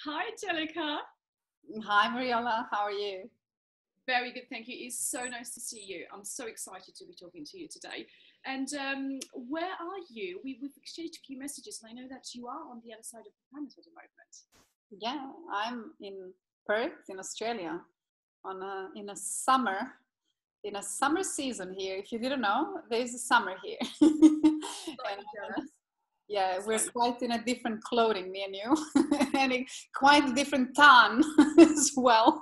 Hi, Angelica. Hi, Mariella. How are you? Very good, thank you. It's so nice to see you. I'm so excited to be talking to you today. And where are you? We've exchanged a few messages, and I know that you are on the other side of the planet at the moment. Yeah, I'm in Perth, in Australia, on in a summer season here. If you didn't know, there's a summer here, and Slightly jealous. yeah, we're Slightly. quite in a different clothing, me and you, and quite different tan as well.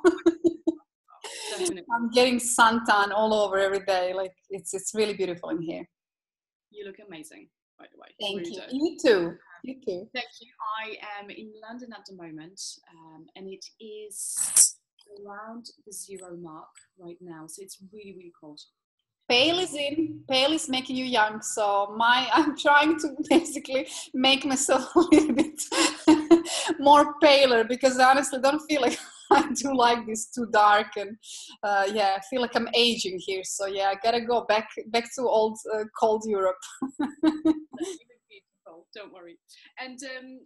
Definitely. I'm getting suntan all over every day. Like it's really beautiful in here. You look amazing, by the way. You Thank really you. do. You too. You too. Thank you. I am in London at the moment, and it is around the 0 mark right now. So it's really, really cold. Pale is in, pale is making you young. So I'm trying to basically make myself a little bit more paler because I honestly don't feel like I do like this too dark and yeah, I feel like I'm aging here. So yeah, I gotta go back to old cold Europe. You look beautiful, don't worry. And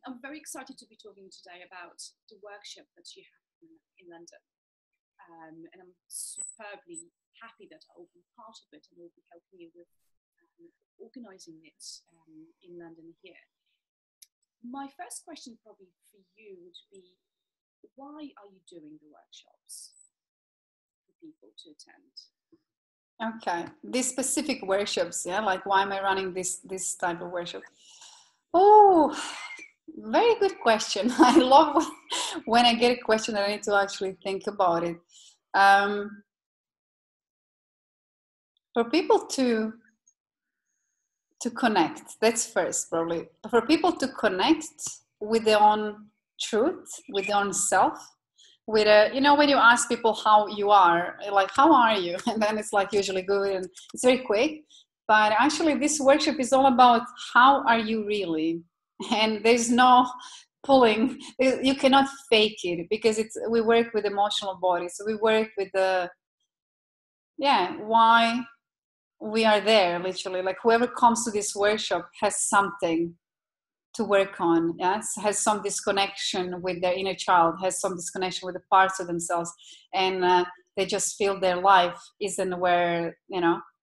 I'm very excited to be talking today about the workshop that you have in London. And I'm superbly happy that I'll be part of it and will be helping you with organising it in London here. My first question probably for you would be, why are you doing the workshops for people to attend? Okay, these specific workshops, yeah, like why am I running this type of workshop? Oh, very good question. I love when I get a question that I need to actually think about it. Um, for people to connect, that's first probably. For people to connect with their own truth, with their own self, with a, you know, when you ask people how you are, like how are you, and then it's like usually good and it's very quick. But actually, this workshop is all about how are you really, and there's no pulling. You cannot fake it because it's we work with emotional bodies. So we work with the yeah why we are there literally. Like whoever comes to this workshop has something to work on, yes, has some disconnection with their inner child, has some disconnection with the parts of themselves, and they just feel their life isn't where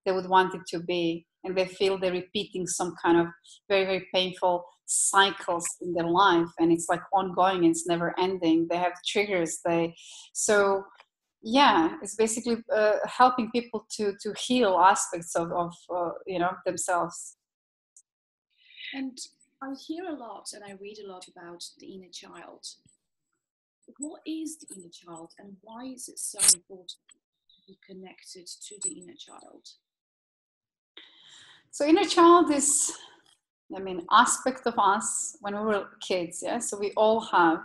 they would want it to be, and they feel they're repeating some kind of very very painful cycles in their life, and it's like ongoing, it's never ending. They have triggers. So yeah, it's basically helping people to heal aspects of themselves. And I hear a lot and I read a lot about the inner child. What is the inner child and why is it so important to be connected to the inner child? So inner child is, I mean, aspect of us when we were kids, yeah? So we all have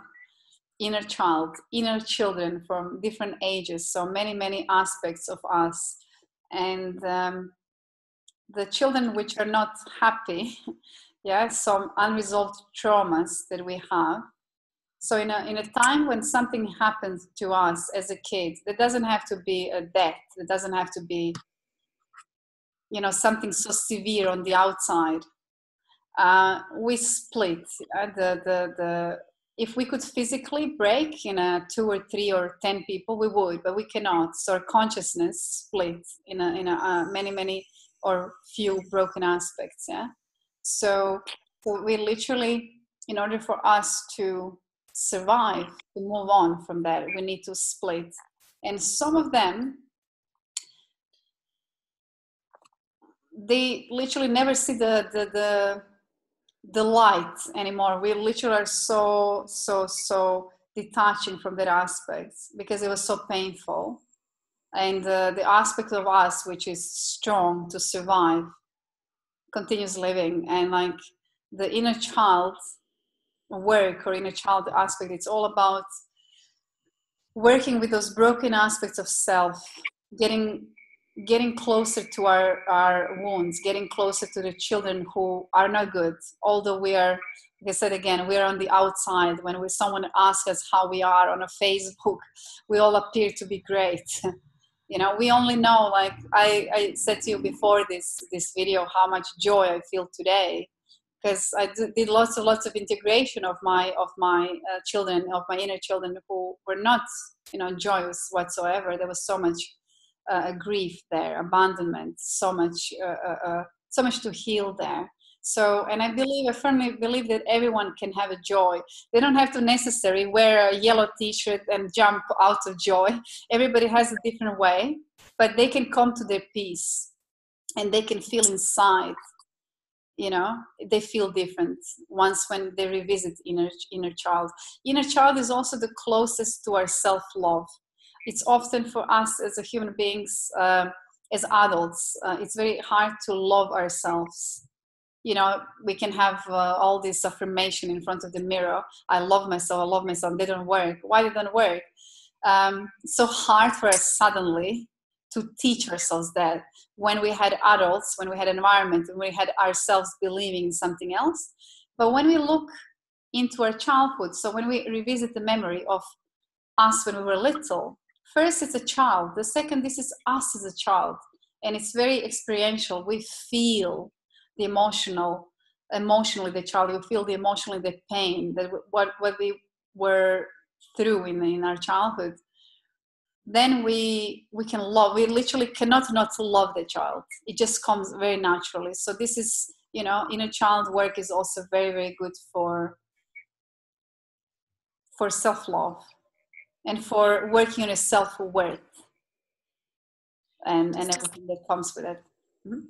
inner child, inner children from different ages, so many, many aspects of us. And the children which are not happy, yeah, some unresolved traumas that we have. So in a time when something happens to us as a kid, that doesn't have to be a death, it doesn't have to be, something so severe on the outside. We split. The if we could physically break in a 2 or 3 or 10 people, we would, but we cannot. So our consciousness split in a many many or few broken aspects. Yeah. So we literally, in order for us to survive, to move on from that, we need to split. And some of them, they literally never see the light anymore. We literally are so detaching from that aspect because it was so painful. And the aspect of us which is strong to survive continues living. And like the inner child work or inner child aspect, it's all about working with those broken aspects of self, getting closer to our wounds, getting closer to the children who are not good. Although we are, like I said again, we are on the outside. When someone asks us how we are on a Facebook, we all appear to be great. We only know, like I said to you before this video, how much joy I feel today. because I did lots of integration of my children, of my inner children who were not, joyous whatsoever. There was so much grief there, abandonment, so much to heal there. So, and I firmly believe that everyone can have a joy. They don't have to necessarily wear a yellow t-shirt and jump out of joy. Everybody has a different way, but they can come to their peace and they can feel inside, they feel different once when they revisit inner child. Inner child is also the closest to our self-love. It's often for us as a human beings, as adults, it's very hard to love ourselves. We can have all this affirmation in front of the mirror. I love myself. They don't work. Why they don't work? It's so hard for us suddenly to teach ourselves that when we had adults, when we had environment, when we had ourselves believing in something else. But when we look into our childhood, so when we revisit the memory of us when we were little, first it's a child. The second, this is us as a child. And it's very experiential. We feel the emotionally the child, you feel the emotionally the pain, that what we were through in our childhood. Then we can love. We literally cannot not love the child. It just comes very naturally. So this is, inner child work is also very, very good for self-love and for working on a self-worth and everything that comes with it. Mm-hmm.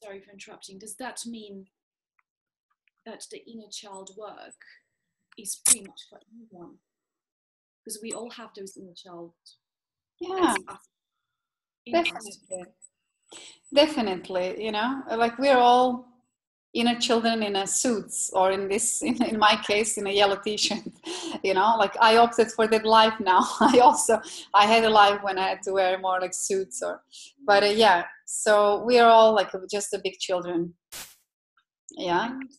Sorry for interrupting. Does that mean that the inner child work is pretty much for everyone? Because we all have those inner child. Yeah, definitely. Like we're all inner children in a suits, or in my case, in a yellow t-shirt. Like I opted for that life now. I had a life when I had to wear more like suits, but yeah. So we are all like just the big children. Yeah. And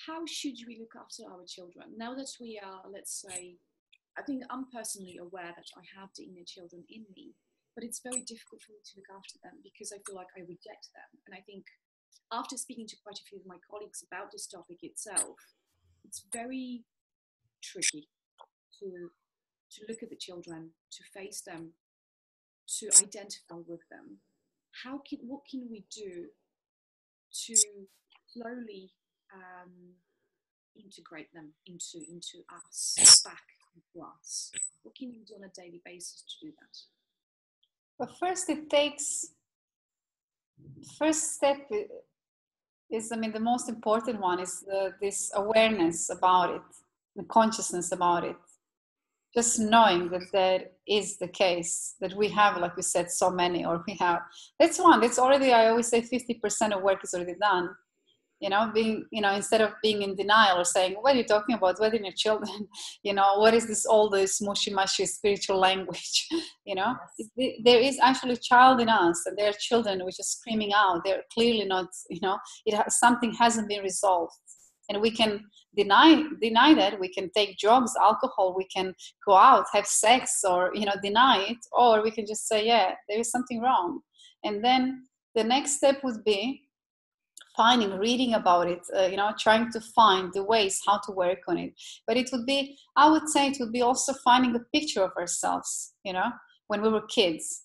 how should we look after our children now that we are, let's say, I think I'm personally aware that I have the inner children in me, but it's very difficult for me to look after them because I feel like I reject them. And I think after speaking to quite a few of my colleagues about this topic itself, it's very tricky to look at the children, to face them, to identify with them. What can we do to slowly integrate them into us, back into us? What can we do on a daily basis to do that? But first step is, the most important one is this awareness about it, the consciousness about it. Just knowing that is the case, that we have, like we said, so many, or we have, that's already, I always say 50% of work is already done. Instead of being in denial or saying, what are you talking about? What are your children? What is this, all this mushy spiritual language? Yes. There is actually a child in us, and there are children which are screaming out. They're clearly not, something hasn't been resolved. And we can deny that. We can take drugs, alcohol, we can go out, have sex, or, deny it. Or we can just say, yeah, there is something wrong. And then the next step would be reading about it, trying to find the ways how to work on it. But I would say it would be also finding a picture of ourselves, when we were kids.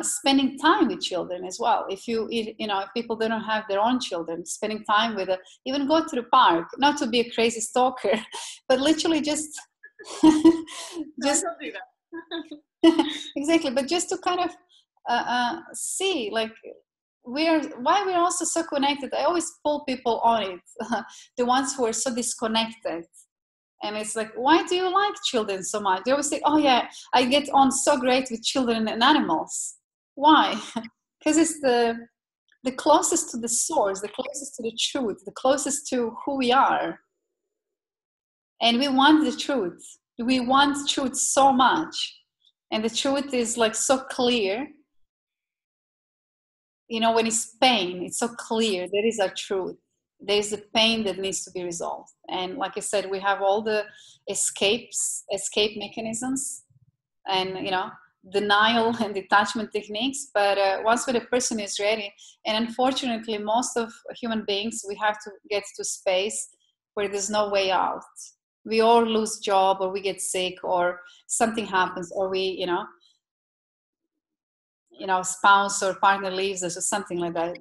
Spending time with children as well. If if people don't have their own children, spending time with even go to the park, not to be a crazy stalker, but literally just don't do that. Exactly, but just to kind of see, like, why we're also so connected. I always pull people on it, the ones who are so disconnected. And it's like, why do you like children so much? They always say, oh yeah, I get on so great with children and animals. Why? Because it's the closest to the source, the closest to the truth, the closest to who we are. And we want the truth. We want truth so much. And the truth is like so clear. When it's pain, it's so clear. There is a truth. There's a pain that needs to be resolved. And like I said, we have all the escape mechanisms. And, denial and detachment techniques, but once when a person is ready, and unfortunately most of human beings, we have to get to space where there's no way out. We all lose job, or we get sick, or something happens, or we, spouse or partner leaves us or something like that.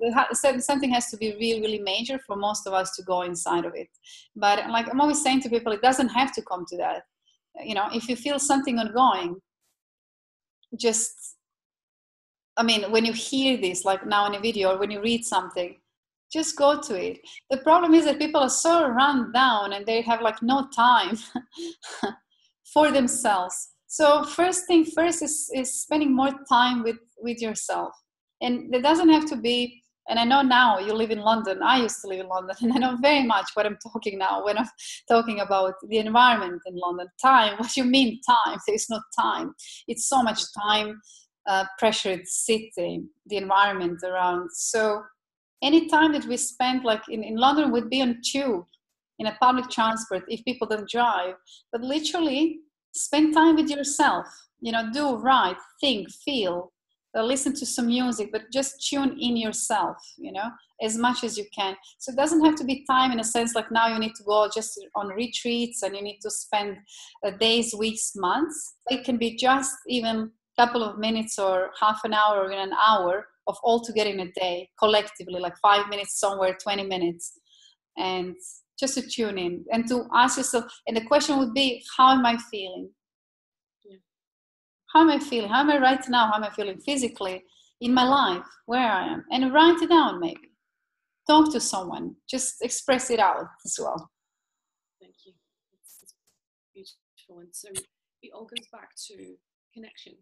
Something has to be really, really major for most of us to go inside of it. But like I'm always saying to people, it doesn't have to come to that. If you feel something ongoing, just, when you hear this, like now in a video, or when you read something, just go to it. The problem is that people are so run down and they have like no time for themselves. So first thing first is spending more time with yourself. And it doesn't have to be, and I know now you live in London, I used to live in London, and I know very much what I'm talking now when I'm talking about the environment in London. Time, what you mean time? There's no time. It's so much time, pressured city, the environment around. So any time that we spend, like in London, would be on tube, in a public transport, if people don't drive, but literally spend time with yourself, do, write, think, feel, listen to some music, but just tune in yourself, as much as you can. So it doesn't have to be time in a sense like now you need to go just on retreats and you need to spend days, weeks, months. It can be just even a couple of minutes or half an hour or an hour of all together in a day, collectively, like 5 minutes somewhere, 20 minutes, and just to tune in and to ask yourself. And the question would be, how am I feeling? Yeah. How am I feeling? How am I right now? How am I feeling physically in my life, where I am? And write it down, maybe. Talk to someone. Just express it out as well. Thank you. It's beautiful. And so it all goes back to connection.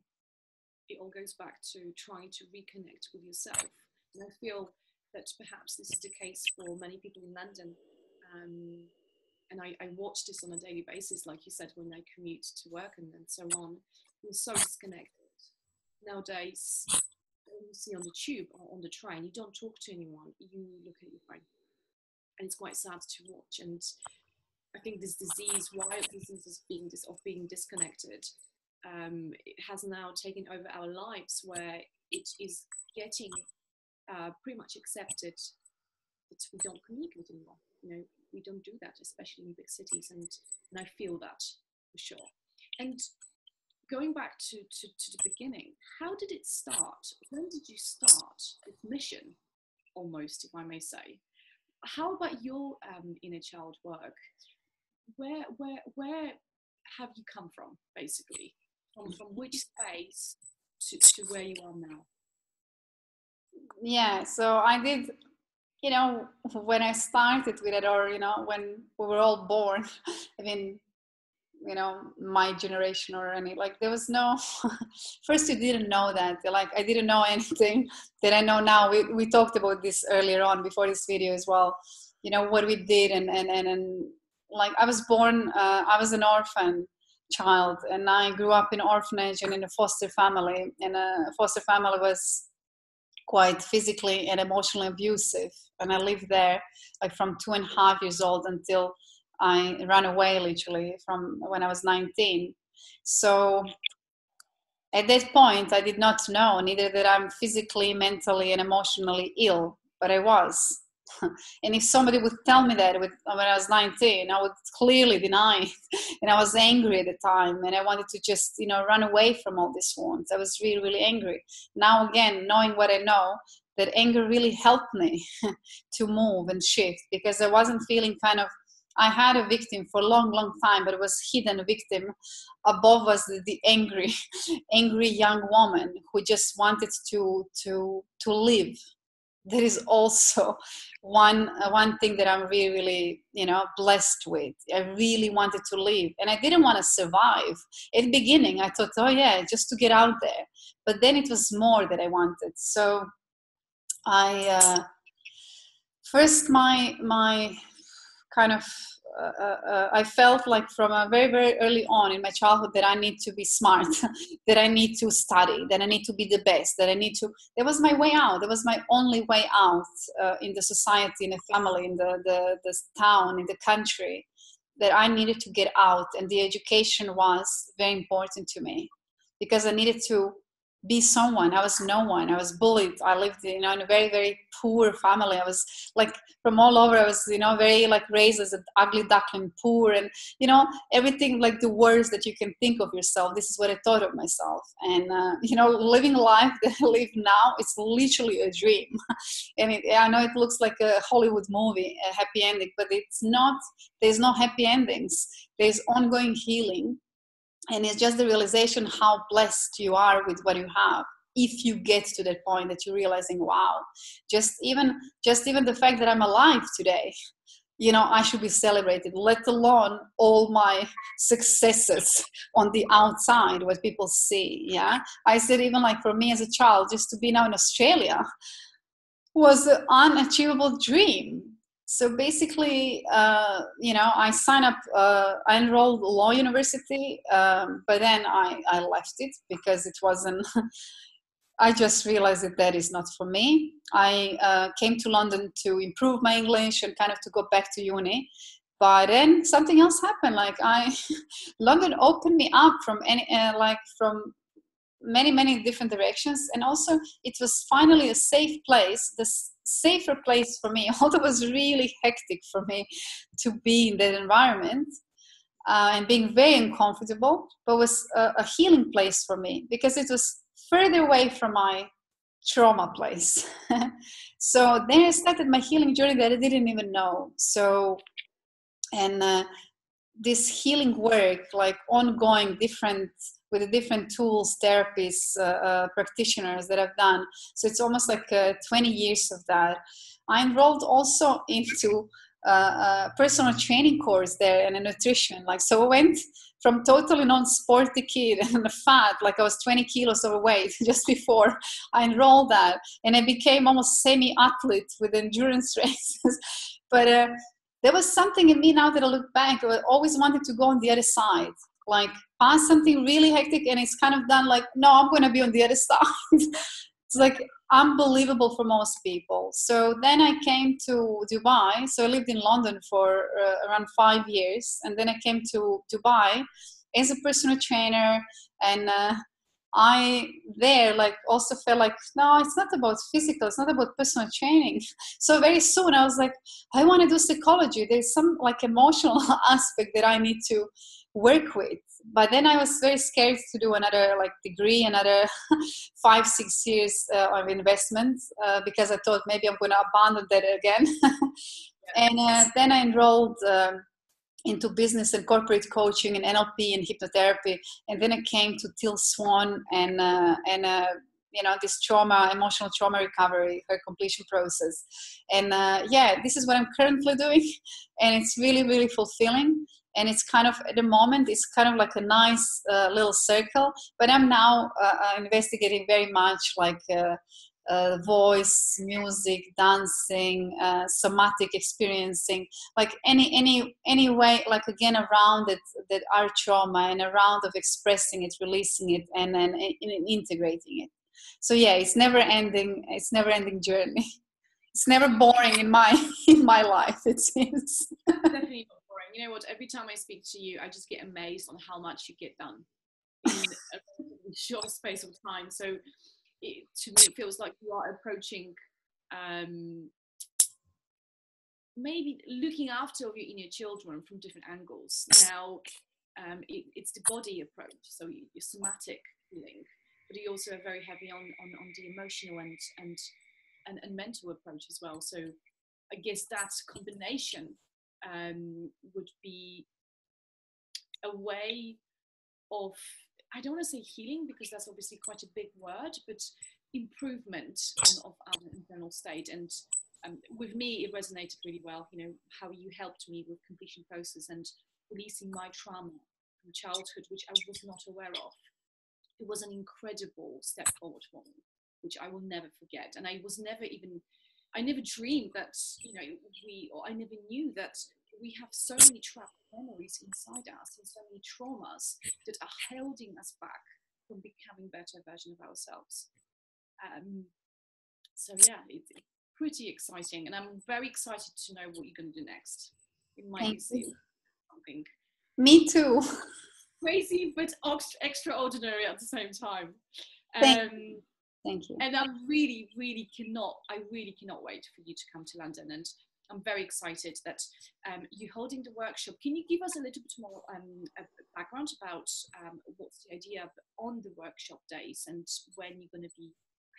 It all goes back to trying to reconnect with yourself. And I feel that perhaps this is the case for many people in London. And I watch this on a daily basis, like you said, when I commute to work and so on. You're so disconnected. Nowadays, when you see on the tube or on the train, you don't talk to anyone, you look at your phone. And it's quite sad to watch. And I think this disease, wild disease of being disconnected, it has now taken over our lives, where it is getting pretty much accepted that we don't communicate anymore. We don't do that, especially in big cities, and I feel that for sure. And going back to the beginning, how did it start? When did you start this mission, almost, if I may say? How about your inner child work? Where have you come from, basically? From which space to where you are now? Yeah, so I did, when I started with it, or, when we were all born, my generation or any, like there was no, first you didn't know that, like I didn't know anything that I know now. We talked about this earlier on before this video as well, what we did and like I was born, I was an orphan child, and I grew up in orphanage and in a foster family, and a foster family was quite physically and emotionally abusive, and I lived there like from 2.5 years old until I ran away, literally, from when I was 19. So at that point I did not know neither that I'm physically, mentally and emotionally ill, but I was. And if somebody would tell me that when I was 19, I would clearly deny it. And I was angry at the time, and I wanted to just, run away from all these wounds. I was really, really angry. Now, again, knowing what I know, that anger really helped me to move and shift, because I wasn't feeling I had a victim for a long, long time, but it was hidden victim. Above was the angry, angry young woman who just wanted to live. There is also one thing that I'm really, really, blessed with. I really wanted to live, and I didn't want to survive. At the beginning, I thought, oh yeah, just to get out there. But then it was more that I wanted. So I first my kind of I felt like from a very, very early on in my childhood that I need to be smart, that I need to study, that I need to be the best, that was my way out. That was my only way out in the society, in the family, in the town, in the country, that I needed to get out. And the education was very important to me. because I needed to be someone. I was no one. I was bullied. I lived, in a very, very poor family. I was like from all over. I was, very like raised as an ugly duckling, poor, and everything like the worst that you can think of yourself. This is what I thought of myself. And living life that I live now, it's literally a dream. And I know it looks like a Hollywood movie, a happy ending, but it's not. There's no happy endings. There's ongoing healing. And it's just the realization how blessed you are with what you have. If you get to that point that you're realizing, wow, just even the fact that I'm alive today, I should be celebrated, let alone all my successes on the outside, what people see. Yeah. I said, even like for me as a child, just to be now in Australia was an unachievable dream. So basically, I signed up, I enrolled law university, but then I left it because it wasn't, I just realized that is not for me. I came to London to improve my English and kind of to go back to uni. But then something else happened. Like London opened me up from from many different directions, and also it was finally a safe place, the safer place for me, although it was really hectic for me to be in that environment, and being very uncomfortable, but was a healing place for me because it was further away from my trauma place. So then I started my healing journey that I didn't even know. So, and this healing work, like ongoing with the different tools, therapists, practitioners that I've done. So it's almost like 20 years of that. I enrolled also into a personal training course there and a nutrition. So I went from totally non-sporty kid and fat, like I was 20 kilos overweight just before I enrolled that. And I became almost semi-athlete with endurance races. But there was something in me now that I look back, I always wanted to go on the other side, like past something really hectic, and it's kind of done like, no, I'm going to be on the other side. It's like unbelievable for most people. So then I came to Dubai. So I lived in London for around 5 years. And then I came to Dubai as a personal trainer. And I there like also felt like, no, it's not about physical, it's not about personal training. So very soon I was like, I want to do psychology. There's some like emotional aspect that I need to work with. But then I was very scared to do another like degree, another 5-6 years of investment, because I thought maybe I'm going to abandon that again. And then I enrolled into business and corporate coaching and NLP and hypnotherapy. And then I came to Till Swan and this emotional trauma recovery, her completion process. And this is what I'm currently doing. And it's really, really fulfilling. And it's kind of, at the moment, it's kind of like a nice little circle. But I'm now investigating very much like voice, music, dancing, somatic experiencing, like any way, like again around it, that our trauma and around of expressing it, releasing it, and then integrating it. So yeah, it's never ending. It's never ending journey. It's never boring in my life. It seems. Definitely not boring. You know what? Every time I speak to you, I just get amazed on how much you get done in a short space of time. So to me, it feels like you are approaching maybe looking after your inner children from different angles. Now, it's the body approach, so your somatic healing, but you also are very heavy on the emotional and mental approach as well. So I guess that combination would be a way of, I don't want to say healing because that's obviously quite a big word, but improvement of our internal state. And with me, it resonated really well, how you helped me with completion process and releasing my trauma from childhood, which I was not aware of. It was an incredible step forward for me, which I will never forget. And I never dreamed that, I never knew that we have so many trapped memories inside us and so many traumas that are holding us back from becoming a better version of ourselves. So yeah, it's pretty exciting, and I'm very excited to know what you're going to do next. It might be something. Me too. crazy but extraordinary at the same time. Thank you. And I really cannot wait for you to come to London. And I'm very excited that you're holding the workshop. Can you give us a little bit more a background about what's the idea on the workshop days and when you're going to be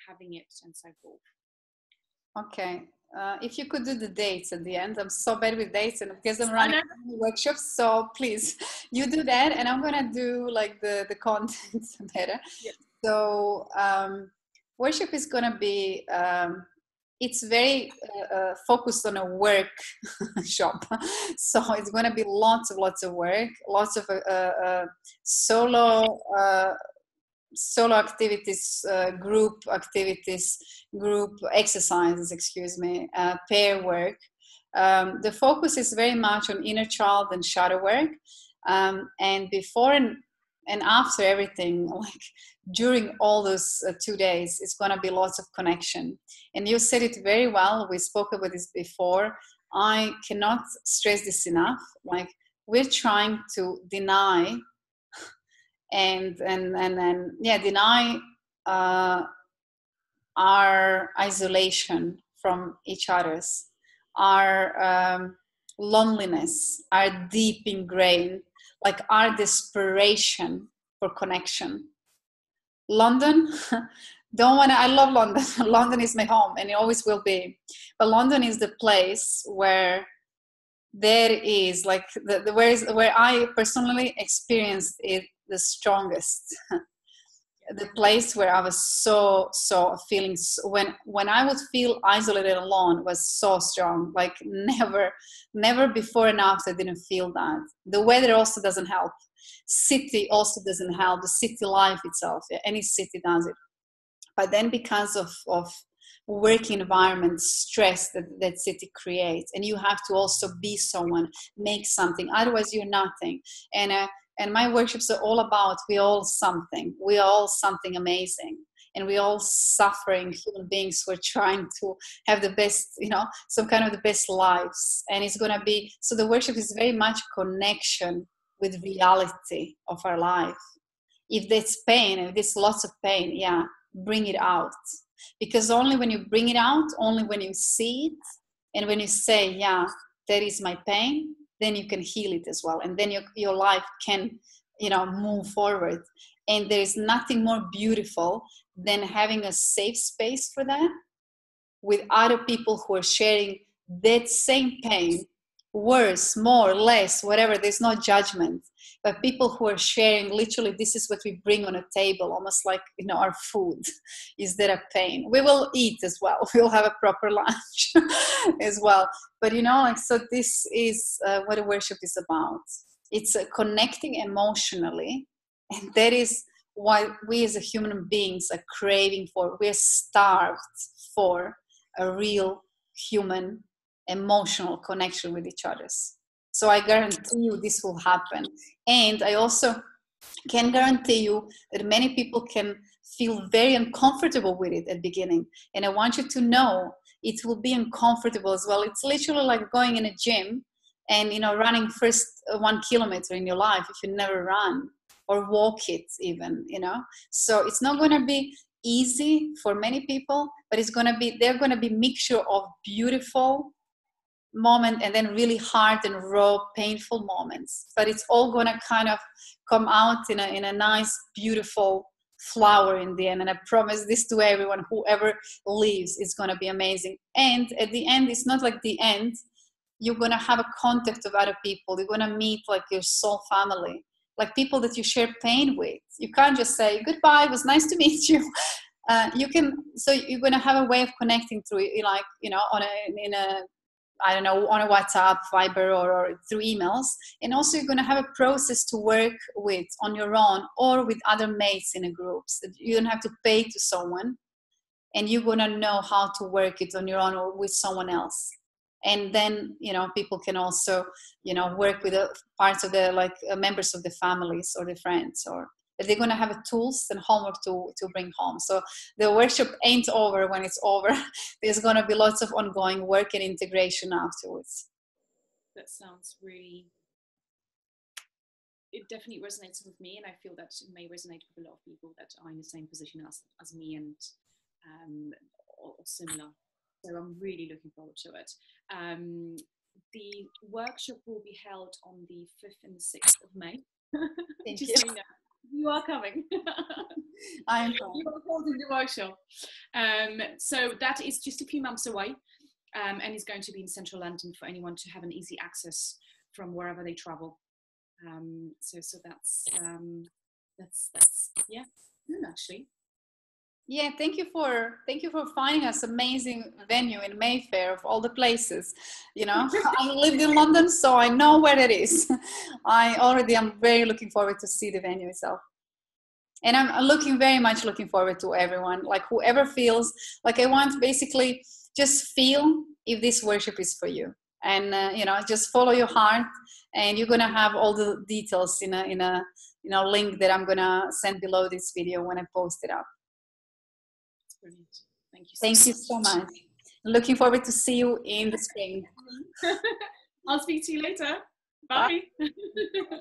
having it and so forth? Okay. If you could do the dates at the end. I'm so bad with dates, and because I'm running workshops, so please, you do that, and I'm gonna do like the content better. Yeah. So worship is gonna be it's very focused on a work shop. So it's gonna be lots of work, lots of solo activities, group activities, group exercises, pair work. The focus is very much on inner child and shadow work. And before and after everything, like during all those 2 days, it's going to be lots of connection. And you said it very well. We spoke about this before. I cannot stress this enough. Like, we're trying to deny deny our isolation from each other's, our loneliness, our deep ingrained, like our desperation for connection. London, I love London. London is my home, and it always will be. But London is the place where there is like where I personally experienced it the strongest. The place where I was so feeling, when I would feel isolated alone, was so strong. Like never before and after didn't feel that. The weather also doesn't help. City also doesn't help. The city life itself, any city does it. But then because of work environment stress that city creates, and you have to also be someone, make something, otherwise you're nothing. And my workshops are all about we all something amazing, and we all suffering human beings who are trying to have the best, some kind of the best lives. And it's going to be, so the workshop is very much connection with reality of our life. If there's pain, if there's lots of pain, bring it out. Because only when you bring it out, only when you see it, and when you say, that is my pain, then you can heal it as well. And then your life can, move forward. And there is nothing more beautiful than having a safe space for that with other people who are sharing that same pain, worse, more, less, whatever. There's no judgment. But people who are sharing, literally, this is what we bring on a table, almost like, our food. Is there a pain? We will eat as well. We'll have a proper lunch as well. But, so this is what a worship is about. It's connecting emotionally. And that is what we as a human beings are craving for. We're starved for a real human emotional connection with each other. So I guarantee you this will happen. And I also can guarantee you that many people can feel very uncomfortable with it at the beginning. And I want you to know it will be uncomfortable as well. It's literally like going in a gym and, running first 1 kilometer in your life if you never run, or walk it even, So it's not going to be easy for many people, but they're going to be mixture of beautiful moment and then really hard and raw, painful moments. But it's all going to kind of come out in a nice, beautiful flower in the end. And I promise this to everyone, whoever leaves, it's going to be amazing. And at the end, it's not like the end. You're going to have a contact of other people. You're going to meet like your soul family, like people that you share pain with. You can't just say, goodbye, it was nice to meet you. So you're going to have a way of connecting through, like, on a WhatsApp, Viber, or through emails. And also you're going to have a process to work with on your own or with other mates in a group. So you don't have to pay to someone, and you're going to know how to work it on your own or with someone else. And then, people can also, work with parts of the, members of the families or the friends, or they're going to have tools and homework to bring home. So the workshop ain't over when it's over. There's going to be lots of ongoing work and integration afterwards. That sounds really it definitely resonates with me, and I feel that it may resonate with a lot of people that are in the same position as me, and or similar. So I'm really looking forward to it. The workshop will be held on the 5th and the 6th of May. Thank Just you. so you know, you are coming. I'm You are holding the workshop. So that is just a few months away, and it's going to be in central London for anyone to have an easy access from wherever they travel. So that's yeah, good actually. Yeah, thank you for finding us amazing venue in Mayfair of all the places. You know, I lived in London, so I know where it is. I'm very looking forward to see the venue itself. And I'm very much looking forward to everyone, like whoever feels like I want, basically just feel if this worship is for you. And, you know, just follow your heart, and you're going to have all the details in a link that I'm going to send below this video when I post it up. Brilliant. Thank you. Thank you so much. Looking forward to see you in the spring. I'll speak to you later. Bye. Bye.